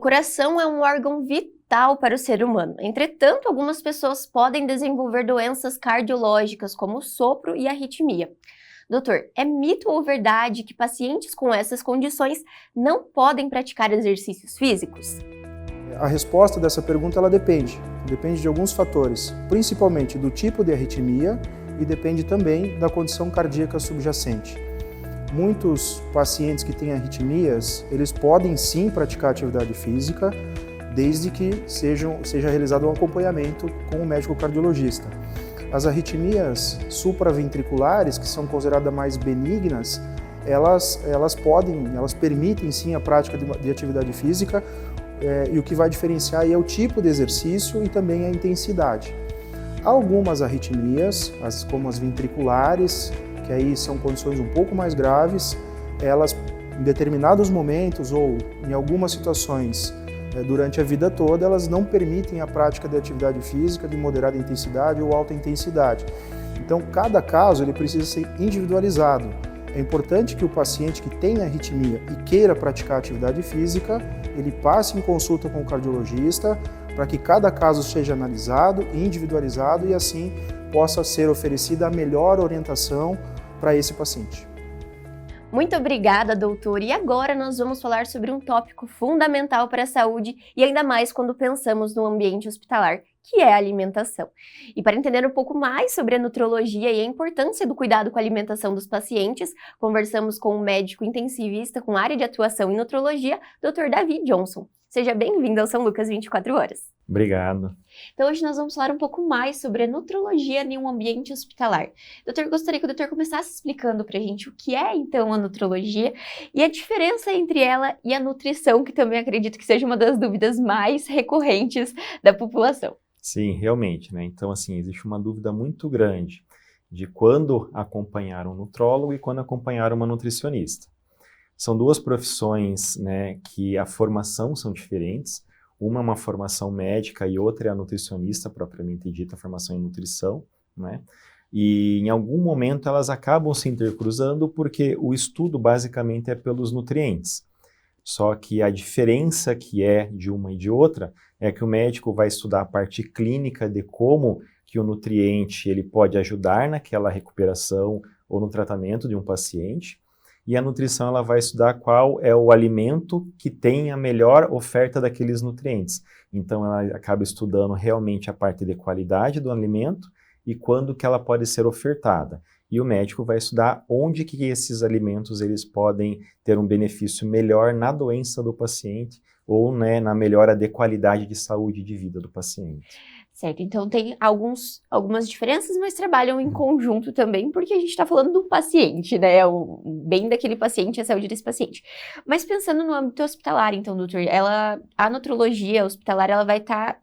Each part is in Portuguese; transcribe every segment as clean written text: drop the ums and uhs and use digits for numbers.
coração é um órgão vital para o ser humano. Entretanto, algumas pessoas podem desenvolver doenças cardiológicas, como o sopro e arritmia. Doutor, é mito ou verdade que pacientes com essas condições não podem praticar exercícios físicos? A resposta dessa pergunta ela depende de alguns fatores, principalmente do tipo de arritmia e depende também da condição cardíaca subjacente. Muitos pacientes que têm arritmias, eles podem sim praticar atividade física, desde que seja realizado um acompanhamento com o médico cardiologista. As arritmias supraventriculares, que são consideradas mais benignas, elas permitem sim a prática de atividade física, e o que vai diferenciar aí é o tipo de exercício e também a intensidade. Algumas arritmias, como as ventriculares, que aí são condições um pouco mais graves, elas em determinados momentos ou em algumas situações durante a vida toda, elas não permitem a prática de atividade física de moderada intensidade ou alta intensidade. Então, cada caso ele precisa ser individualizado. É importante que o paciente que tem arritmia e queira praticar atividade física, ele passe em consulta com o cardiologista para que cada caso seja analisado, individualizado e assim possa ser oferecida a melhor orientação para esse paciente. Muito obrigada, doutor. E agora nós vamos falar sobre um tópico fundamental para a saúde e ainda mais quando pensamos no ambiente hospitalar, que é a alimentação. E para entender um pouco mais sobre a nutrologia e a importância do cuidado com a alimentação dos pacientes, conversamos com um médico intensivista com área de atuação em nutrologia, Dr. Davi Johnson. Seja bem-vindo ao São Lucas 24 Horas. Obrigado. Então hoje nós vamos falar um pouco mais sobre a nutrologia em um ambiente hospitalar. Doutor, gostaria que o doutor começasse explicando para a gente o que é então a nutrologia e a diferença entre ela e a nutrição, que também acredito que seja uma das dúvidas mais recorrentes da população. Sim, realmente, né? Então, assim, existe uma dúvida muito grande de quando acompanhar um nutrólogo e quando acompanhar uma nutricionista. São duas profissões, né, que a formação são diferentes. Uma é uma formação médica e outra é a nutricionista, propriamente dita, a formação em nutrição, né? E em algum momento elas acabam se intercruzando porque o estudo basicamente é pelos nutrientes. Só que a diferença que é de uma e de outra é que o médico vai estudar a parte clínica de como que o nutriente ele pode ajudar naquela recuperação ou no tratamento de um paciente. E a nutrição ela vai estudar qual é o alimento que tem a melhor oferta daqueles nutrientes. Então ela acaba estudando realmente a parte de qualidade do alimento e quando que ela pode ser ofertada. E o médico vai estudar onde que esses alimentos eles podem ter um benefício melhor na doença do paciente ou, né, na melhora de qualidade de saúde de vida do paciente. Certo, então tem algumas diferenças, mas trabalham em conjunto também, porque a gente está falando do paciente, né? O bem daquele paciente, a saúde desse paciente. Mas pensando no âmbito hospitalar, então, doutor, a nutrologia hospitalar, ela vai estar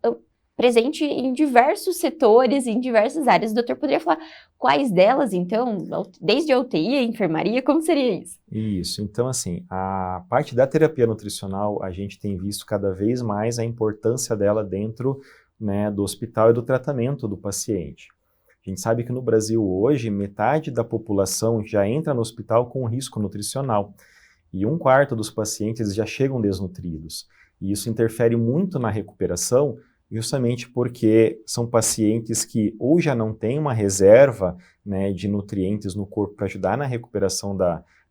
presente em diversos setores, em diversas áreas. O doutor poderia falar quais delas, então? Desde a UTI, a enfermaria, como seria isso? Isso, então assim, a parte da terapia nutricional, a gente tem visto cada vez mais a importância dela dentro, né, do hospital e do tratamento do paciente. A gente sabe que no Brasil hoje, metade da população já entra no hospital com risco nutricional e 1/4 dos pacientes já chegam desnutridos. E isso interfere muito na recuperação, justamente porque são pacientes que ou já não têm uma reserva, né, de nutrientes no corpo para ajudar na recuperação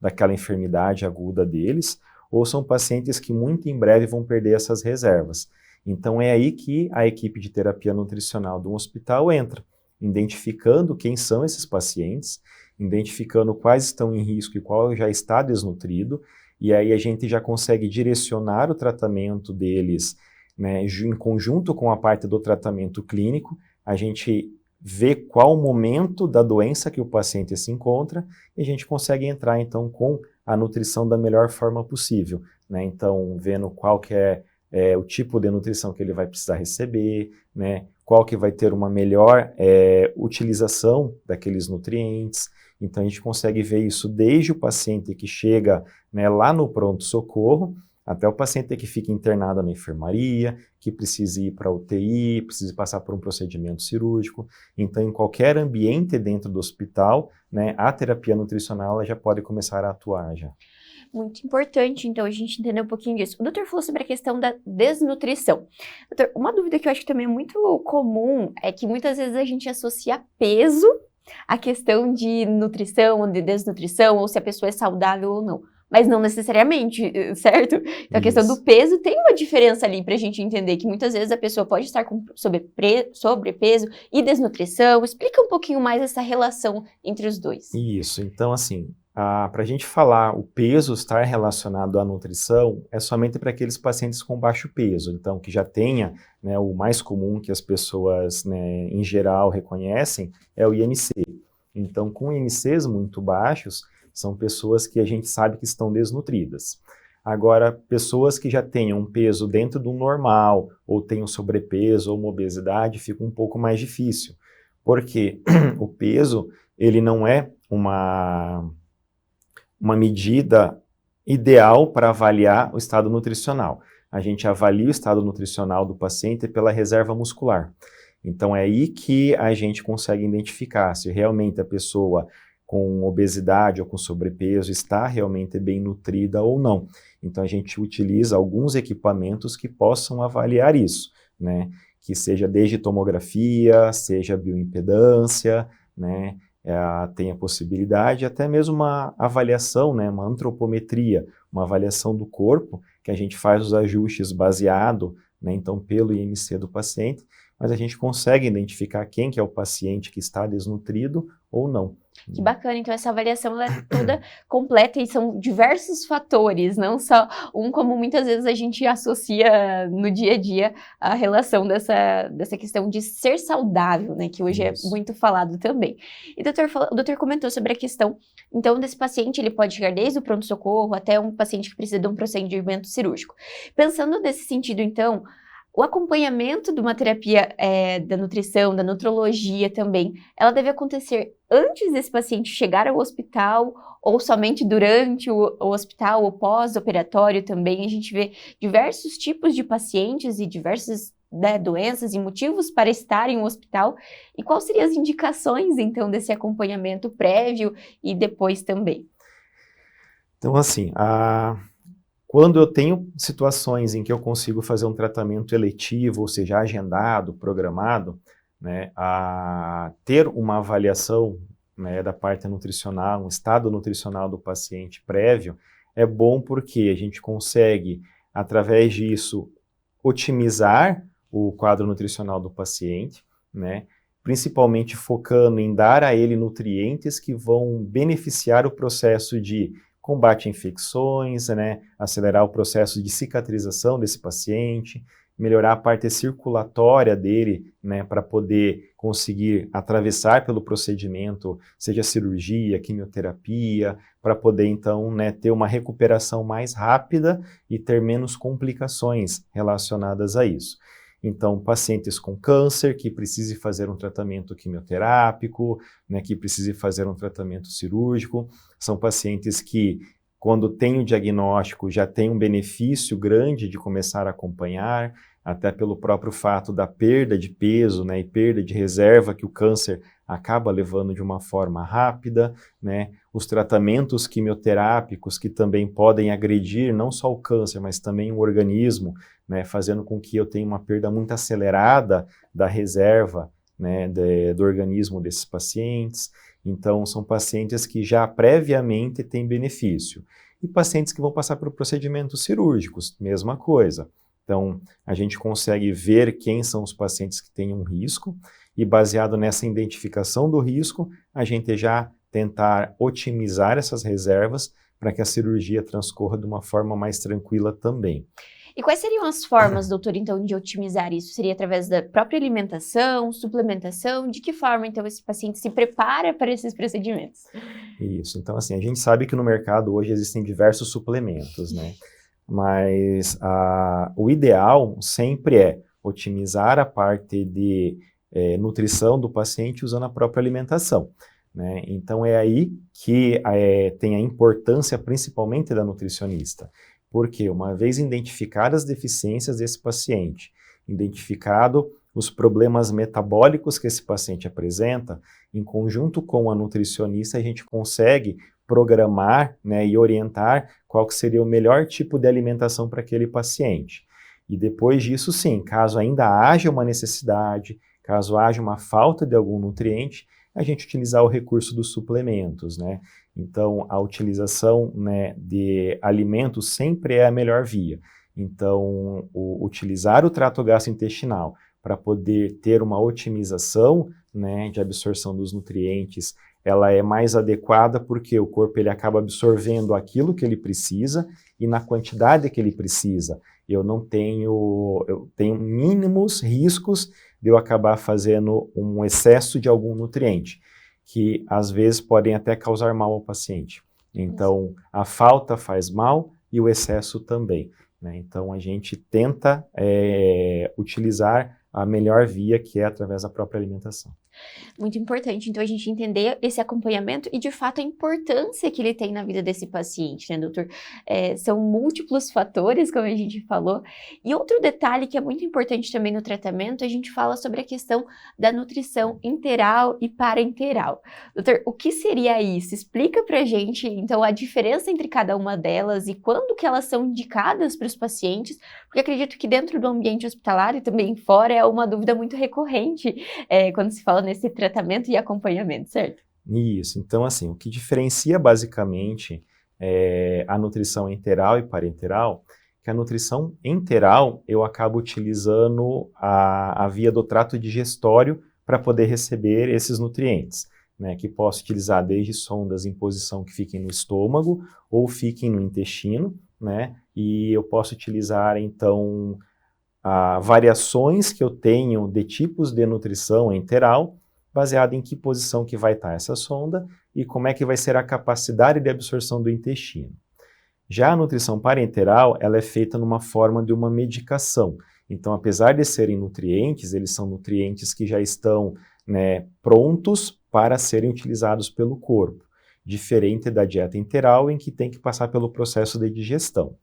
daquela enfermidade aguda deles, ou são pacientes que muito em breve vão perder essas reservas. Então é aí que a equipe de terapia nutricional de um hospital entra, identificando quem são esses pacientes, identificando quais estão em risco e qual já está desnutrido, e aí a gente já consegue direcionar o tratamento deles, né, em conjunto com a parte do tratamento clínico, a gente vê qual o momento da doença que o paciente se encontra e a gente consegue entrar então com a nutrição da melhor forma possível, né? Então vendo qual que é o tipo de nutrição que ele vai precisar receber, né? Qual que vai ter uma melhor utilização daqueles nutrientes. Então a gente consegue ver isso desde o paciente que chega, né, lá no pronto-socorro, até o paciente que fica internado na enfermaria, que precisa ir para a UTI, precisa passar por um procedimento cirúrgico. Então, em qualquer ambiente dentro do hospital, né, a terapia nutricional ela já pode começar a atuar já. Muito importante, então, a gente entender um pouquinho disso. O doutor falou sobre a questão da desnutrição. Doutor, uma dúvida que eu acho que também é muito comum é que muitas vezes a gente associa peso à questão de nutrição ou de desnutrição, ou se a pessoa é saudável ou não. Mas não necessariamente, certo? Então, a questão do peso tem uma diferença ali pra gente entender que muitas vezes a pessoa pode estar com sobrepeso e desnutrição. Explica um pouquinho mais essa relação entre os dois. Isso, então assim, para a gente falar o peso estar relacionado à nutrição é somente para aqueles pacientes com baixo peso, então que já tenha, né, o mais comum que as pessoas, né, em geral reconhecem é o IMC. Então, com IMCs muito baixos, são pessoas que a gente sabe que estão desnutridas. Agora, pessoas que já tenham um peso dentro do normal, ou tenham sobrepeso ou uma obesidade, fica um pouco mais difícil, porque o peso, ele não é uma medida ideal para avaliar o estado nutricional. A gente avalia o estado nutricional do paciente pela reserva muscular. Então, é aí que a gente consegue identificar se realmente a pessoa com obesidade ou com sobrepeso está realmente bem nutrida ou não. Então, a gente utiliza alguns equipamentos que possam avaliar isso, né? Que seja desde tomografia, seja bioimpedância, né? Tem a possibilidade, até mesmo uma avaliação, né? Uma antropometria, uma avaliação do corpo, que a gente faz os ajustes baseado, né? Então, pelo IMC do paciente, mas a gente consegue identificar quem que é o paciente que está desnutrido ou não. Que bacana, então essa avaliação ela é toda completa e são diversos fatores, não só um, como muitas vezes a gente associa no dia a dia a relação dessa questão de ser saudável, né, que hoje Isso. é muito falado também. E o doutor comentou sobre a questão, então, desse paciente, ele pode chegar desde o pronto-socorro até um paciente que precisa de um procedimento cirúrgico. Pensando nesse sentido, então, o acompanhamento de uma terapia da nutrição, da nutrologia também, ela deve acontecer antes desse paciente chegar ao hospital ou somente durante o hospital ou pós-operatório também? A gente vê diversos tipos de pacientes e diversas, né, doenças e motivos para estarem no hospital. E quais seriam as indicações, então, desse acompanhamento prévio e depois também? Então, assim, quando eu tenho situações em que eu consigo fazer um tratamento eletivo, ou seja, agendado, programado, né, ter uma avaliação, né, da parte nutricional, um estado nutricional do paciente prévio, é bom porque a gente consegue, através disso, otimizar o quadro nutricional do paciente, né, principalmente focando em dar a ele nutrientes que vão beneficiar o processo de combate a infecções, né, acelerar o processo de cicatrização desse paciente, melhorar a parte circulatória dele, né, para poder conseguir atravessar pelo procedimento, seja cirurgia, quimioterapia, para poder então, né, ter uma recuperação mais rápida e ter menos complicações relacionadas a isso. Então, pacientes com câncer que precisem fazer um tratamento quimioterápico, né, que precisem fazer um tratamento cirúrgico, são pacientes que, quando têm o diagnóstico, já têm um benefício grande de começar a acompanhar, até pelo próprio fato da perda de peso, né, e perda de reserva que o câncer acaba levando de uma forma rápida, né, os tratamentos quimioterápicos que também podem agredir não só o câncer, mas também o organismo, né, fazendo com que eu tenha uma perda muito acelerada da reserva, né, do organismo desses pacientes. Então, são pacientes que já previamente têm benefício. E pacientes que vão passar por procedimentos cirúrgicos, mesma coisa. Então, a gente consegue ver quem são os pacientes que têm um risco e, baseado nessa identificação do risco, a gente já tentar otimizar essas reservas para que a cirurgia transcorra de uma forma mais tranquila também. E quais seriam as formas, doutor, então, de otimizar isso? Seria através da própria alimentação, suplementação? De que forma, então, esse paciente se prepara para esses procedimentos? Isso. Então, assim, a gente sabe que no mercado hoje existem diversos suplementos, né? Mas o ideal sempre é otimizar a parte de nutrição do paciente usando a própria alimentação, né? Então, é aí que tem a importância principalmente da nutricionista. Porque uma vez identificadas as deficiências desse paciente, identificado os problemas metabólicos que esse paciente apresenta, em conjunto com a nutricionista, a gente consegue programar, né, e orientar qual que seria o melhor tipo de alimentação para aquele paciente. E depois disso, sim, caso ainda haja uma necessidade, caso haja uma falta de algum nutriente, a gente utilizar o recurso dos suplementos, né? Então, a utilização, né, de alimentos sempre é a melhor via. Então, utilizar o trato gastrointestinal para poder ter uma otimização, né, de absorção dos nutrientes, ela é mais adequada porque o corpo ele acaba absorvendo aquilo que ele precisa e na quantidade que ele precisa. Eu tenho mínimos riscos de eu acabar fazendo um excesso de algum nutriente, que às vezes podem até causar mal ao paciente. Então, a falta faz mal e o excesso também, né? Então, a gente tenta utilizar a melhor via, que é através da própria alimentação. Muito importante, então, a gente entender esse acompanhamento e, de fato, a importância que ele tem na vida desse paciente, né, doutor? São múltiplos fatores, como a gente falou. E outro detalhe que é muito importante também no tratamento, a gente fala sobre a questão da nutrição enteral e parenteral. Doutor, o que seria isso? Explica pra gente, então, a diferença entre cada uma delas e quando que elas são indicadas para os pacientes, porque acredito que dentro do ambiente hospitalar e também fora é uma dúvida muito recorrente quando se fala nesse tratamento e acompanhamento, certo? Isso, então assim, o que diferencia basicamente a nutrição enteral e parenteral, que a nutrição enteral eu acabo utilizando a via do trato digestório para poder receber esses nutrientes, né, que posso utilizar desde sondas em posição que fiquem no estômago ou fiquem no intestino, né, e eu posso utilizar então variações que eu tenho de tipos de nutrição enteral, baseado em que posição que vai estar essa sonda e como é que vai ser a capacidade de absorção do intestino. Já a nutrição parenteral, ela é feita numa forma de uma medicação. Então, apesar de serem nutrientes, eles são nutrientes que já estão, né, prontos para serem utilizados pelo corpo, diferente da dieta enteral, em que tem que passar pelo processo de digestão.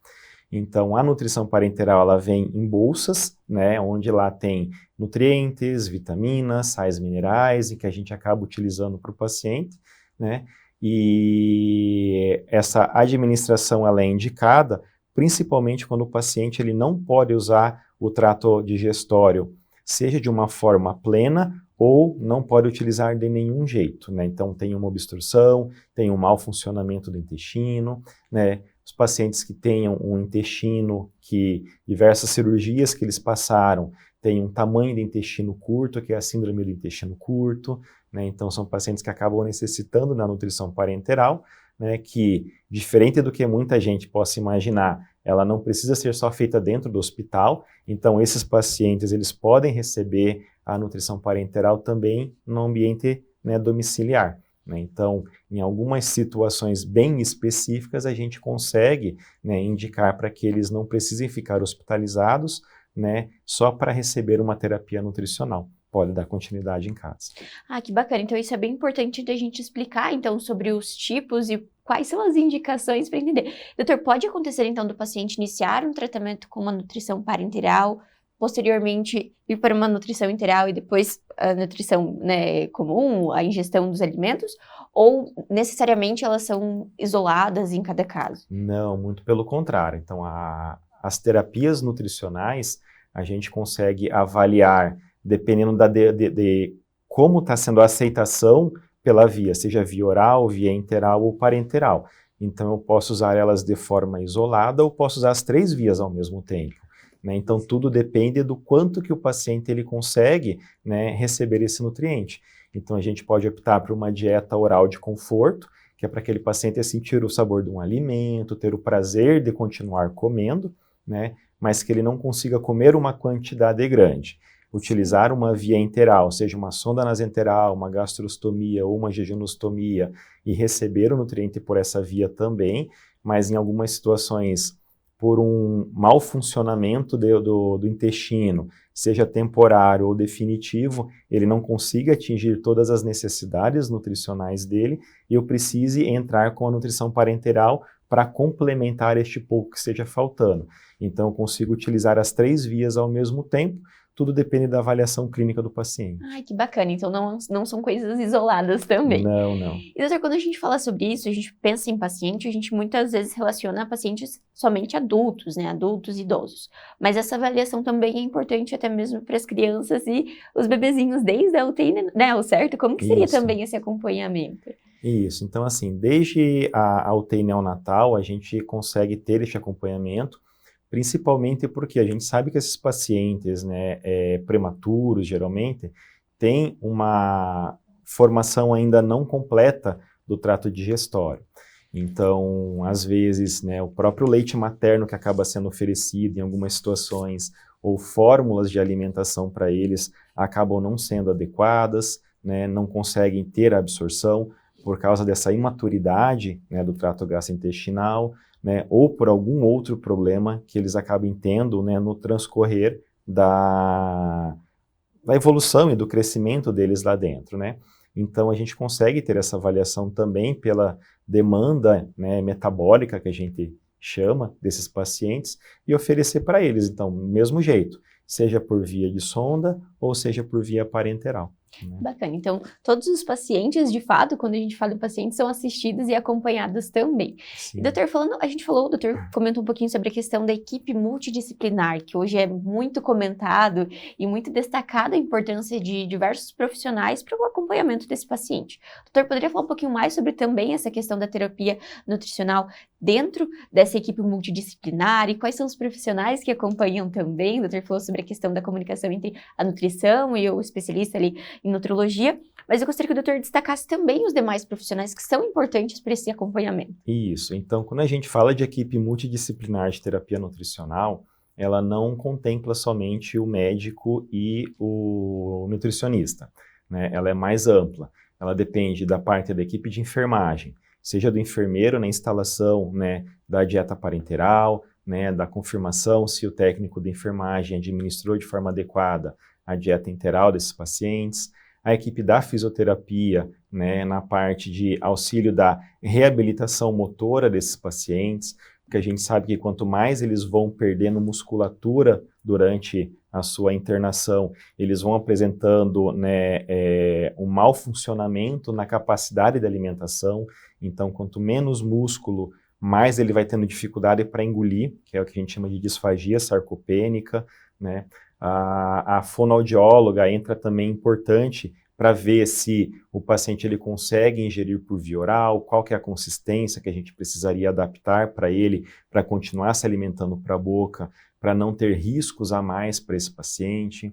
Então, a nutrição parenteral, ela vem em bolsas, né, onde lá tem nutrientes, vitaminas, sais minerais, e que a gente acaba utilizando para o paciente, né, e essa administração, ela é indicada principalmente quando o paciente ele não pode usar o trato digestório, seja de uma forma plena ou não pode utilizar de nenhum jeito, né, então tem uma obstrução, tem um mau funcionamento do intestino, né. Os pacientes que tenham um intestino, que diversas cirurgias que eles passaram, têm um tamanho de intestino curto, que é a síndrome do intestino curto, né? Então são pacientes que acabam necessitando da nutrição parenteral, né, que, diferente do que muita gente possa imaginar, ela não precisa ser só feita dentro do hospital, então esses pacientes eles podem receber a nutrição parenteral também no ambiente, né, domiciliar. Então, em algumas situações bem específicas, a gente consegue, né, indicar para que eles não precisem ficar hospitalizados, né, só para receber uma terapia nutricional. Pode dar continuidade em casa. Ah, que bacana. Então, isso é bem importante da gente explicar, então, sobre os tipos e quais são as indicações para entender. Doutor, pode acontecer, então, do paciente iniciar um tratamento com uma nutrição parenteral, posteriormente ir para uma nutrição enteral e depois a nutrição, né, comum, a ingestão dos alimentos, ou necessariamente elas são isoladas em cada caso? Não, muito pelo contrário. Então, as terapias nutricionais, a gente consegue avaliar, dependendo de como está sendo a aceitação pela via, seja via oral, via enteral ou parenteral. Então, eu posso usar elas de forma isolada ou posso usar as 3 vias ao mesmo tempo. Né? Então, tudo depende do quanto que o paciente ele consegue, né, receber esse nutriente. Então, a gente pode optar por uma dieta oral de conforto, que é para aquele paciente sentir o sabor de um alimento, ter o prazer de continuar comendo, né, mas que ele não consiga comer uma quantidade grande. Utilizar uma via enteral, seja uma sonda nasenteral, uma gastrostomia ou uma jejunostomia, e receber o nutriente por essa via também, mas em algumas situações por um mau funcionamento do intestino, seja temporário ou definitivo, ele não consiga atingir todas as necessidades nutricionais dele e eu precise entrar com a nutrição parenteral para complementar este pouco que esteja faltando. Então, eu consigo utilizar as 3 vias ao mesmo tempo, tudo depende da avaliação clínica do paciente. Ai, que bacana. Então não são coisas isoladas também. Não, não. E doutor, quando a gente fala sobre isso, a gente pensa em paciente, a gente muitas vezes relaciona pacientes somente adultos, né? Adultos e idosos. Mas essa avaliação também é importante até mesmo para as crianças e os bebezinhos desde a UTI, né? O certo? Como que seria Isso. também esse acompanhamento? Isso, então assim, desde a UTI neonatal, a gente consegue ter este acompanhamento, principalmente porque a gente sabe que esses pacientes, né, prematuros, geralmente, têm uma formação ainda não completa do trato digestório. Então, às vezes, né, o próprio leite materno que acaba sendo oferecido em algumas situações, ou fórmulas de alimentação para eles, acabam não sendo adequadas, né, não conseguem ter a absorção, por causa dessa imaturidade, né, do trato gastrointestinal, né, ou por algum outro problema que eles acabem tendo, né, no transcorrer da evolução e do crescimento deles lá dentro, né. Então a gente consegue ter essa avaliação também pela demanda, né, metabólica que a gente chama desses pacientes e oferecer para eles, então, mesmo jeito, seja por via de sonda ou seja por via parenteral. Bacana. Então, todos os pacientes, de fato, quando a gente fala em pacientes, são assistidos e acompanhados também. Sim. E, doutor, o doutor comentou um pouquinho sobre a questão da equipe multidisciplinar, que hoje é muito comentado e muito destacada a importância de diversos profissionais para o acompanhamento desse paciente. Doutor, poderia falar um pouquinho mais sobre também essa questão da terapia nutricional dentro dessa equipe multidisciplinar e quais são os profissionais que acompanham também? O doutor falou sobre a questão da comunicação entre a nutrição e o especialista ali em nutrologia, mas eu gostaria que o doutor destacasse também os demais profissionais que são importantes para esse acompanhamento. Isso, então quando a gente fala de equipe multidisciplinar de terapia nutricional, ela não contempla somente o médico e o nutricionista, né? Ela é mais ampla, ela depende da parte da equipe de enfermagem, seja do enfermeiro na instalação, né, da dieta parenteral, né, da confirmação se o técnico de enfermagem administrou de forma adequada a dieta enteral desses pacientes, a equipe da fisioterapia, né, na parte de auxílio da reabilitação motora desses pacientes, porque a gente sabe que quanto mais eles vão perdendo musculatura durante a sua internação, eles vão apresentando, né, um mau funcionamento na capacidade de alimentação, então quanto menos músculo, mais ele vai tendo dificuldade para engolir, que é o que a gente chama de disfagia sarcopênica, né? A fonoaudióloga entra também importante para ver se o paciente ele consegue ingerir por via oral, qual que é a consistência que a gente precisaria adaptar para ele, para continuar se alimentando para a boca, para não ter riscos a mais para esse paciente.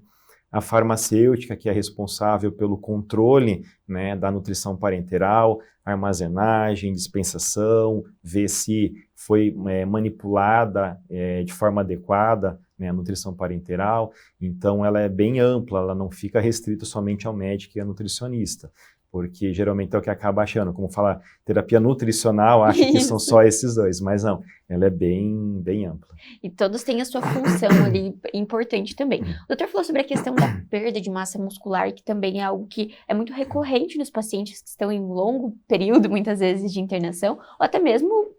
A farmacêutica, que é responsável pelo controle, né, da nutrição parenteral, armazenagem, dispensação, ver se foi manipulada de forma adequada, né, a nutrição parenteral. Então ela é bem ampla, ela não fica restrita somente ao médico e ao nutricionista, porque geralmente é o que acaba achando, como fala terapia nutricional, acha que são só esses dois, mas não, ela é bem, bem ampla. E todos têm a sua função ali importante também. O doutor falou sobre a questão da perda de massa muscular, que também é algo que é muito recorrente nos pacientes que estão em longo período, muitas vezes, de internação, ou até mesmo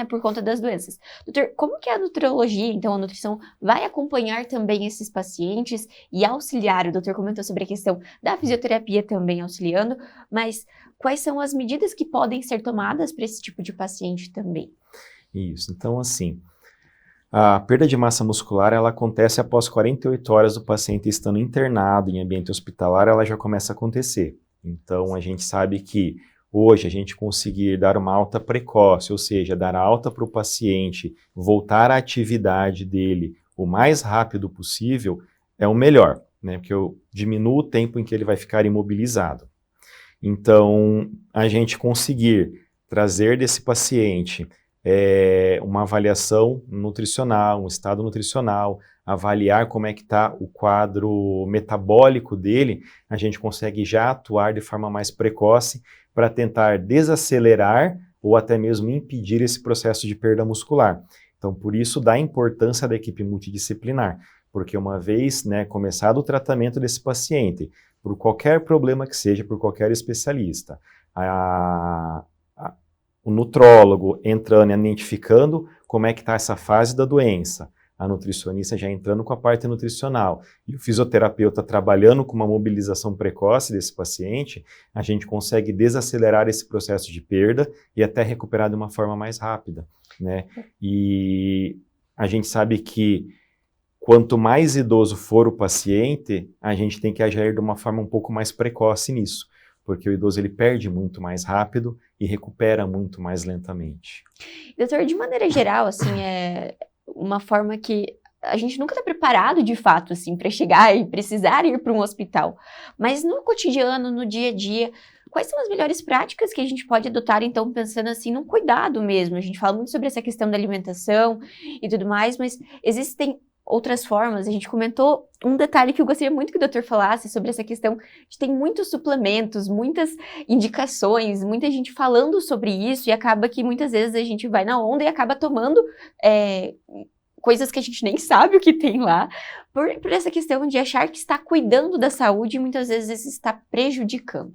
por conta das doenças. Doutor, como que a nutrologia, então a nutrição, vai acompanhar também esses pacientes e auxiliar? O doutor comentou sobre a questão da fisioterapia também auxiliando, mas quais são as medidas que podem ser tomadas para esse tipo de paciente também? Isso, então assim, a perda de massa muscular, ela acontece após 48 horas do paciente estando internado em ambiente hospitalar, ela já começa a acontecer. Então a gente sabe que hoje a gente conseguir dar uma alta precoce, ou seja, dar alta para o paciente voltar à atividade dele o mais rápido possível, é o melhor, né? Porque eu diminuo o tempo em que ele vai ficar imobilizado. Então, a gente conseguir trazer desse paciente uma avaliação nutricional, um estado nutricional, avaliar como é que está o quadro metabólico dele, a gente consegue já atuar de forma mais precoce para tentar desacelerar ou até mesmo impedir esse processo de perda muscular. Então, por isso, dá a importância da equipe multidisciplinar, porque uma vez, né, começado o tratamento desse paciente, por qualquer problema que seja, por qualquer especialista, o nutrólogo entrando e identificando como é que está essa fase da doença, a nutricionista já entrando com a parte nutricional e o fisioterapeuta trabalhando com uma mobilização precoce desse paciente, a gente consegue desacelerar esse processo de perda e até recuperar de uma forma mais rápida, né? E a gente sabe que quanto mais idoso for o paciente, a gente tem que agir de uma forma um pouco mais precoce nisso, porque o idoso ele perde muito mais rápido e recupera muito mais lentamente. Doutor, de maneira geral, assim, é uma forma que a gente nunca está preparado de fato, assim, para chegar e precisar ir para um hospital. Mas no cotidiano, no dia a dia, quais são as melhores práticas que a gente pode adotar, então, pensando assim, num cuidado mesmo? A gente fala muito sobre essa questão da alimentação e tudo mais, mas existem outras formas. A gente comentou um detalhe que eu gostaria muito que o doutor falasse sobre essa questão de tem muitos suplementos, muitas indicações, muita gente falando sobre isso e acaba que muitas vezes a gente vai na onda e acaba tomando coisas que a gente nem sabe o que tem lá, por essa questão de achar que está cuidando da saúde e muitas vezes está prejudicando.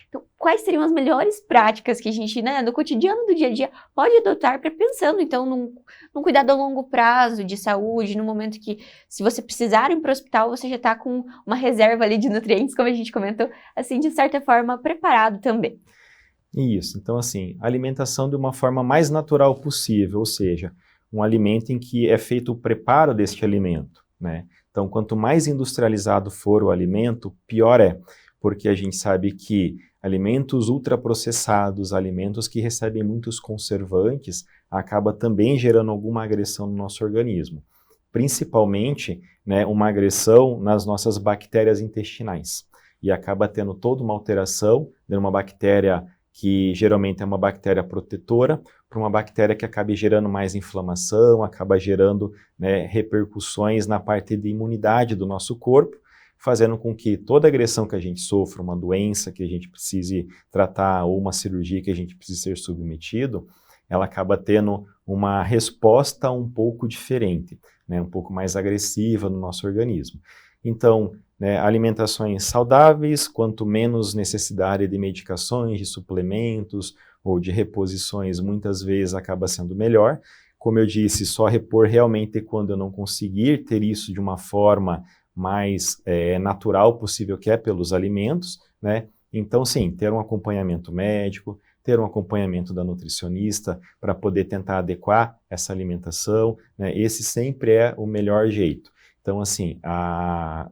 Então, quais seriam as melhores práticas que a gente, né, no cotidiano do dia a dia, pode adotar para pensando, então, num cuidado a longo prazo de saúde, no momento que, se você precisar ir para o hospital, você já está com uma reserva ali de nutrientes, como a gente comentou, assim, de certa forma, preparado também. Isso, então assim, alimentação de uma forma mais natural possível, ou seja, um alimento em que é feito o preparo deste alimento, né? Então, quanto mais industrializado for o alimento, pior é, porque a gente sabe que alimentos ultraprocessados, alimentos que recebem muitos conservantes, acaba também gerando alguma agressão no nosso organismo. Principalmente, né, uma agressão nas nossas bactérias intestinais. E acaba tendo toda uma alteração de uma bactéria que geralmente é uma bactéria protetora, para uma bactéria que acaba gerando mais inflamação, acaba gerando, né, repercussões na parte de imunidade do nosso corpo, fazendo com que toda agressão que a gente sofra, uma doença que a gente precise tratar ou uma cirurgia que a gente precise ser submetido, ela acaba tendo uma resposta um pouco diferente, né, um pouco mais agressiva no nosso organismo. Então, né, alimentações saudáveis, quanto menos necessidade de medicações, de suplementos ou de reposições, muitas vezes acaba sendo melhor. Como eu disse, só repor realmente quando eu não conseguir ter isso de uma forma mais natural possível, que é pelos alimentos, né? Então, sim, ter um acompanhamento médico, ter um acompanhamento da nutricionista para poder tentar adequar essa alimentação, né? Esse sempre é o melhor jeito. Então, assim,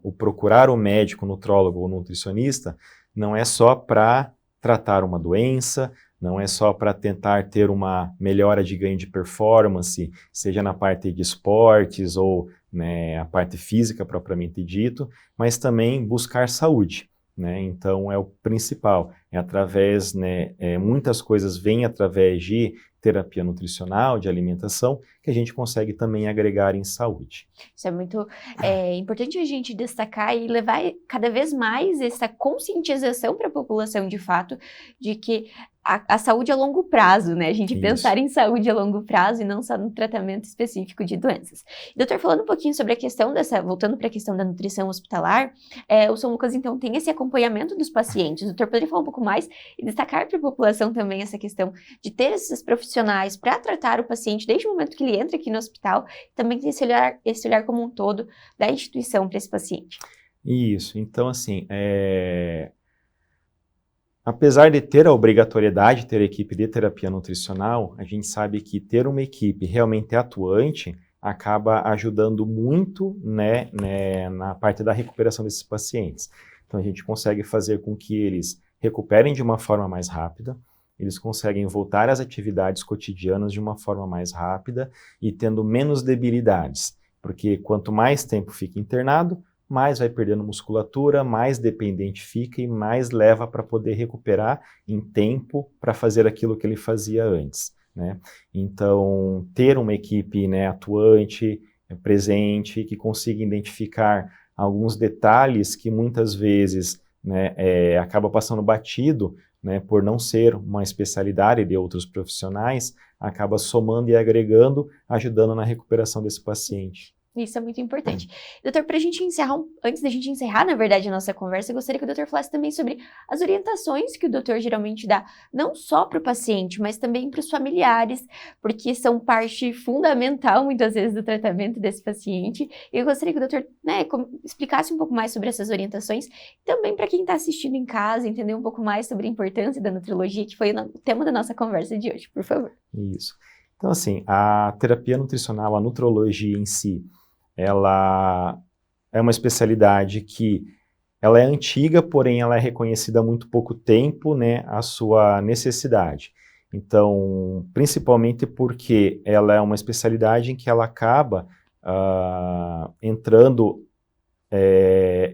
o procurar o médico, nutrólogo ou nutricionista não é só para tratar uma doença, não é só para tentar ter uma melhora de ganho de performance, seja na parte de esportes ou, né, a parte física propriamente dito, mas também buscar saúde, né? Então é o principal, é através, né, muitas coisas vêm através de terapia nutricional, de alimentação, que a gente consegue também agregar em saúde. Isso é muito importante a gente destacar e levar cada vez mais essa conscientização para a população, de fato, de que a saúde a longo prazo, né? A gente pensar em saúde a longo prazo e não só no tratamento específico de doenças. Doutor, falando um pouquinho sobre a questão voltando para a questão da nutrição hospitalar, o São Lucas, então, tem esse acompanhamento dos pacientes. O doutor poderia falar um pouco mais e destacar para a população também essa questão de ter esses profissionais para tratar o paciente desde o momento que ele entra aqui no hospital, também ter esse olhar como um todo da instituição para esse paciente. Isso, então assim, apesar de ter a obrigatoriedade de ter equipe de terapia nutricional, a gente sabe que ter uma equipe realmente atuante acaba ajudando muito, né, na parte da recuperação desses pacientes. Então a gente consegue fazer com que eles recuperem de uma forma mais rápida, eles conseguem voltar às atividades cotidianas de uma forma mais rápida e tendo menos debilidades, porque quanto mais tempo fica internado, mais vai perdendo musculatura, mais dependente fica e mais leva para poder recuperar em tempo para fazer aquilo que ele fazia antes, né? Então, ter uma equipe, né, atuante, presente, que consiga identificar alguns detalhes que muitas vezes, né, acaba passando batido, né, por não ser uma especialidade de outros profissionais, acaba somando e agregando, ajudando na recuperação desse paciente. Isso é muito importante. Doutor, para a gente encerrar, antes da gente encerrar, na verdade, a nossa conversa, eu gostaria que o doutor falasse também sobre as orientações que o doutor geralmente dá, não só para o paciente, mas também para os familiares, porque são parte fundamental, muitas vezes, do tratamento desse paciente. Eu gostaria que o doutor, né, explicasse um pouco mais sobre essas orientações, também para quem está assistindo em casa, entender um pouco mais sobre a importância da nutrologia, que foi o tema da nossa conversa de hoje, por favor. Isso. Então, assim, a terapia nutricional, a nutrologia em si, ela é uma especialidade que ela é antiga, porém ela é reconhecida há muito pouco tempo, né, a sua necessidade. Então, principalmente porque ela é uma especialidade em que ela acaba entrando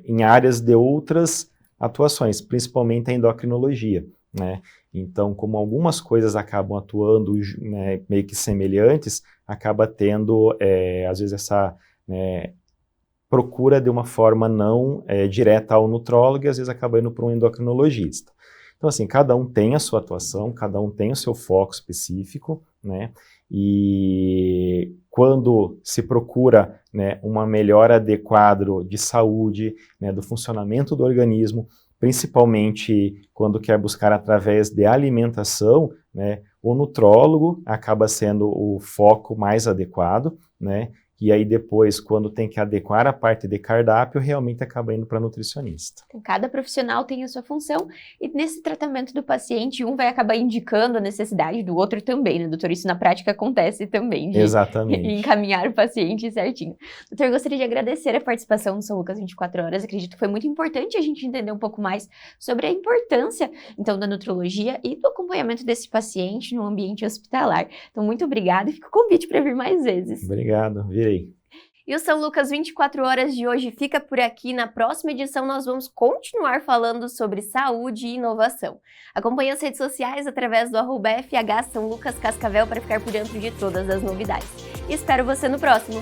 em áreas de outras atuações, principalmente a endocrinologia, né? Então, como algumas coisas acabam atuando, né, meio que semelhantes, acaba tendo, às vezes, essa procura de uma forma não direta ao nutrólogo e às vezes acaba indo para um endocrinologista. Então, assim, cada um tem a sua atuação, cada um tem o seu foco específico, né? E quando se procura, né, uma melhora de quadro de saúde, né, do funcionamento do organismo, principalmente quando quer buscar através de alimentação, né, o nutrólogo acaba sendo o foco mais adequado, né? E aí depois, quando tem que adequar a parte de cardápio, realmente acaba indo para nutricionista. Cada profissional tem a sua função e nesse tratamento do paciente, um vai acabar indicando a necessidade do outro também, né, doutor? Isso na prática acontece também, de Exatamente. encaminhar o paciente certinho. Doutor, eu gostaria de agradecer a participação do São Lucas 24 Horas. Acredito que foi muito importante a gente entender um pouco mais sobre a importância, então, da nutrologia e do acompanhamento desse paciente no ambiente hospitalar. Então, muito obrigada e fica o convite para vir mais vezes. Obrigado, virei. E o São Lucas 24 Horas de hoje fica por aqui. Na próxima edição nós vamos continuar falando sobre saúde e inovação. Acompanhe as redes sociais através do @FH São Lucas Cascavel para ficar por dentro de todas as novidades. E espero você no próximo!